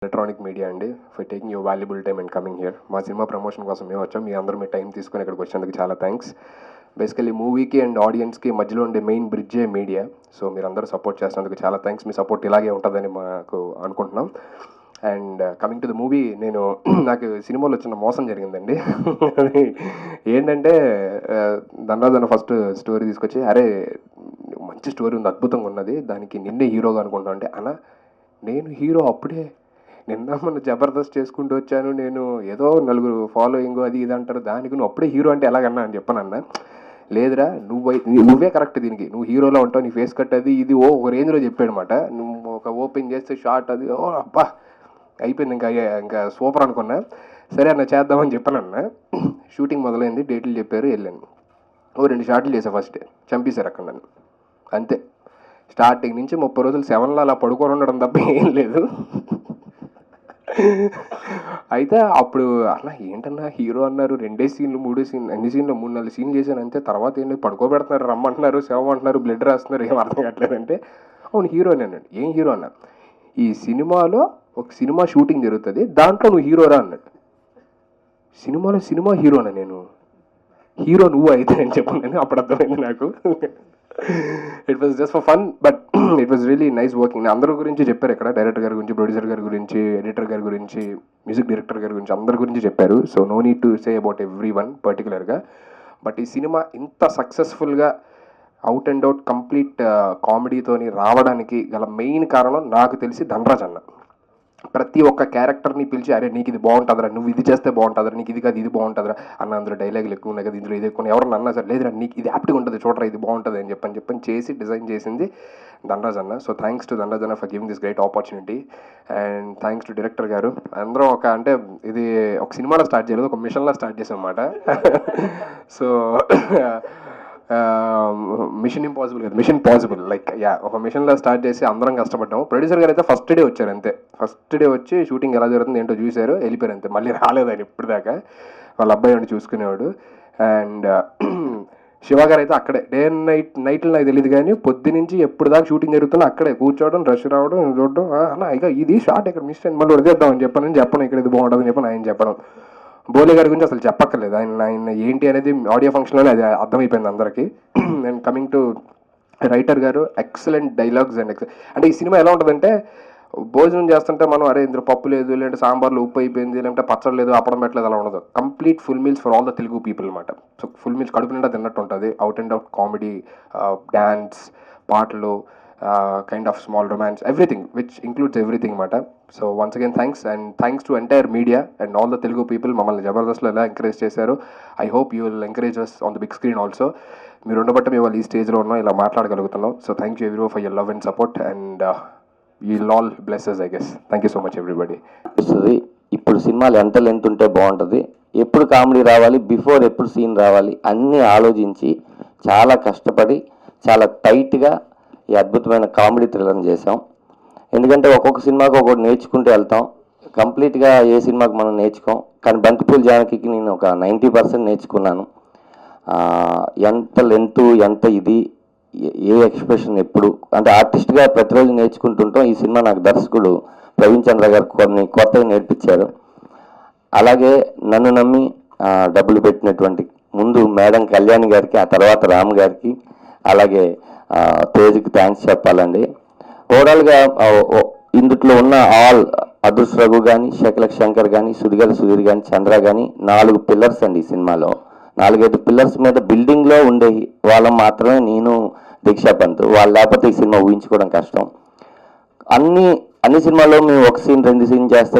Electronic media అండి for taking your valuable time and coming here. మా cinema promotion కోసం మేము వచ్చాం. మీ అందరూ మీ టైం తీసుకొని ఇక్కడికి వచ్చినందుకు చాలా థ్యాంక్స్. బేసికలీ మూవీకి అండ్ ఆడియన్స్కి మధ్యలో ఉండే మెయిన్ బ్రిడ్జే మీడియా. సో మీరందరూ సపోర్ట్ చేసినందుకు చాలా థ్యాంక్స్. మీ సపోర్ట్ ఇలాగే ఉంటుందని మాకు అనుకుంటున్నాం. And coming to the movie, నేను నాకు సినిమాలో వచ్చిన మోసం జరిగిందండి. ఏంటంటే ధనరాజన్న ఫస్ట్ స్టోరీ తీసుకొచ్చి, అరే మంచి స్టోరీ ఉంది, అద్భుతంగా ఉన్నది, దానికి నిన్నే హీరోగా అనుకుంటా అంటే, అన్న నేను హీరో అప్పుడే నిన్న మొన్న జబర్దస్త్ చేసుకుంటూ వచ్చాను, నేను ఏదో నలుగురు ఫాలోయింగ్ అది ఇది అంటారు, దానికి నువ్వు అప్పుడే హీరో అంటే ఎలాగన్నా అని చెప్పానన్న. లేదురా నువ్వే కరెక్ట్, దీనికి నువ్వు హీరోలో ఉంటావు, నీ ఫేస్ కట్ అది ఇది ఒక రేంజ్లో చెప్పాడనమాట. నువ్వు ఒక ఓపెన్ చేస్తే షార్ట్ అది అబ్బా అయిపోయింది, ఇంకా సూపర్ అనుకున్నా. సరే అన్న చేద్దామని చెప్పానన్న. షూటింగ్ మొదలైంది, డేట్లు చెప్పారు, వెళ్ళాను. 2 షాట్లు చేసా, ఫస్ట్ చంపేశారు అక్కడ నన్ను. అంతే, స్టార్టింగ్ నుంచి 30 రోజులు 7లో అలా పడుకొని ఉండడం తప్ప ఏం లేదు. అయితే అప్పుడు అన్న ఏంటన్నా హీరో అన్నారు, 2 సీన్లు 3 సీన్లు అన్ని సీన్లు 3-4 సీన్లు చేశాను అంతే, తర్వాత ఏంటి పడుకోబెడుతున్నారు, రమ్మంటున్నారు, సేవమంటున్నారు, బ్లడ్ రాస్తున్నారు, ఏం అర్థం కావట్లేదంటే, అవును హీరోనే అన్నాడు. ఏం హీరో అన్న, ఈ సినిమాలో ఒక సినిమా షూటింగ్ జరుగుతుంది, దాంట్లో నువ్వు హీరోరా అన్నాడు. సినిమాలో సినిమా హీరోనా నేను, హీరో నువ్వు అయితే అని చెప్పాను. అప్పుడు అర్థమైంది నాకు. It was just for fun, but it was really nice working. అందరి గురించి చెప్పారు ఇక్కడ, డైరెక్టర్ గారి గురించి, ప్రొడ్యూసర్ గారి గురించి, ఎడిటర్ గారి గురించి, మ్యూజిక్ డైరెక్టర్ గారి గురించి, అందరి గురించి చెప్పారు. So no need to say about everyone పర్టికులర్గా. బట్ ఈ సినిమా ఇంత సక్సెస్ఫుల్గా అవుట్ అండ్ అవుట్ కంప్లీట్ కామెడీతోని రావడానికి గల మెయిన్ కారణం నాకు తెలిసి ధనరాజ్ అన్న. ప్రతి ఒక్క క్యారెక్టర్ని పిలిచి, అరే నీకు ఇది బాగుంటుందిరా, నువ్వు ఇది చేస్తే బాగుంటుందిరా, నీకు ఇది కాదు ఇది బాగుంటుందిరా అన్న, అందులో డైలాగులు ఎక్కువ ఉన్నాయి కదా, ఇందులో ఇది ఎక్కువ, ఎవరన్నా అన్నా సరే లేదురా నీకు ఇది యాప్ట్గా ఉంటుంది చూడరా, ఇది బాగుంటుంది అని చెప్పని చేసి డిజైన్ చేసింది ధనరాజ్ అన్న. సో థ్యాంక్స్ టు ధనరాజ్ అన్న for giving this great opportunity. And thanks to director గారు. అందరం అంటే ఇది ఒక సినిమాలో స్టార్ట్ చేయలేదు, ఒక మిషన్లో స్టార్ట్ చేసాం అన్నమాట. సో మిషన్ ఇంపాసిబుల్ కదా, మిషన్ పాసిబుల్, లైక్ ఒక మిషన్లో స్టార్ట్ చేసి అందరం కష్టపడ్డాము. ప్రొడ్యూసర్ గారు అయితే ఫస్ట్ డే వచ్చారు అంతే, ఫస్ట్ డే వచ్చి షూటింగ్ ఎలా జరుగుతుంది ఏంటో చూశారు, వెళ్ళిపోయారు అంతే, మళ్ళీ రాలేదు ఆయన ఇప్పుడు దాకా. వాళ్ళ అబ్బాయి అంటే చూసుకునేవాడు. అండ్ శివ గారు అయితే అక్కడే డే అండ్ నైట్లో నాకు తెలియదు కానీ పొద్దు నుంచి ఎప్పుడు దాకా షూటింగ్ జరుగుతున్నా అక్కడే కూర్చోవడం, రష్ రావడం, చూడడం, అన్న ఇక ఇది షార్ట్ ఇక్కడ మిస్ అయింది, మళ్ళీ వదిలేద్దామని చెప్పను ఇక్కడ ఇది బాగుంటుందని చెప్పని ఆయన చెప్పడం. బోలే గారి గురించి అసలు చెప్పక్కర్లేదు, ఆయన ఏంటి అనేది ఆడియో ఫంక్షన్లోనే అది అర్థమైపోయింది అందరికీ. అండ్ కమింగ్ టు రైటర్ గారు, ఎక్సలెంట్ డైలాగ్స్ అండ్ అంటే ఈ సినిమా ఎలా ఉంటుందంటే, భోజనం చేస్తుంటే మనం అరే ఇందులో పప్పు లేదు, లేదంటే సాంబార్లో ఉప్పు అయిపోయింది, లేదంటే పచ్చడి లేదు, అప్పడం పెట్టలేదు, అలా ఉండదు. Complete full meals for all the Telugu people అనమాట. సో ఫుల్ మీల్స్ కడుపు నిండా తిన్నట్టు ఉంటుంది. Out and out comedy, dance, పాటలు, kind of small romance, everything which includes everything అనమాట. So once again thanks, and thanks to entire media and all the Telugu people. మమ్మల్ని జబర్దస్త్లో ఎలా ఎంకరేజ్ చేశారు, I hope you will encourage us on the big screen also. మీరు ఉండబట్టి మేము వాళ్ళు ఈ స్టేజ్లో ఉన్నాం, ఇలా మాట్లాడగలుగుతున్నాం. So thank you everyone for your love and support, and you'll all bless us, I guess. Thank you so much everybody. ఇప్పుడు సినిమాలు ఎంత లెంత్ ఉంటే బాగుంటుంది, ఎప్పుడు కామెడీ రావాలి, బిఫోర్ ఎప్పుడు సీన్ రావాలి అన్నీ ఆలోచించి చాలా కష్టపడి చాలా టైట్గా ఈ అద్భుతమైన కామెడీ థ్రిల్లర్ని చేసాం. ఎందుకంటే ఒక్కొక్క సినిమాకి ఒక్కొక్కటి నేర్చుకుంటూ వెళ్తాం, కంప్లీట్గా ఏ సినిమాకి మనం నేర్చుకోం. కానీ బంతిపూల్ జానకి నేను ఒక 90% నేర్చుకున్నాను. ఎంత లెంత్, ఎంత ఇది, ఏ ఎక్స్ప్రెషన్ ఎప్పుడు, అంటే ఆర్టిస్ట్గా ప్రతిరోజు నేర్చుకుంటుంటాం. ఈ సినిమా నాకు దర్శకుడు ప్రవీణ్ చంద్ర గారు కొన్ని కొత్తగా నేర్పించారు. అలాగే నన్ను నమ్మి డబ్బులు పెట్టినటువంటి ముందు మేడం కళ్యాణి గారికి, ఆ తర్వాత రామ్ గారికి, అలాగే తేజ్కి థ్యాంక్స్ చెప్పాలండి. ఓవరాల్గా ఇందులో ఉన్న ఆల్ అదృష్ రఘు కానీ, శకలక్ శంకర్ కానీ, సుడిగల సుధీర్ కానీ, చంద్ర కానీ 4 పిల్లర్స్ అండి ఈ సినిమాలో. 4-5 పిల్లర్స్ మీద బిల్డింగ్లో ఉండే వాళ్ళం మాత్రమే నేను, దీక్షా పంత్. వాళ్ళు లేకపోతే ఈ సినిమా ఊహించుకోవడం కష్టం. అన్ని సినిమాల్లో మేము 1 సీన్ 2 సీన్ చేస్తే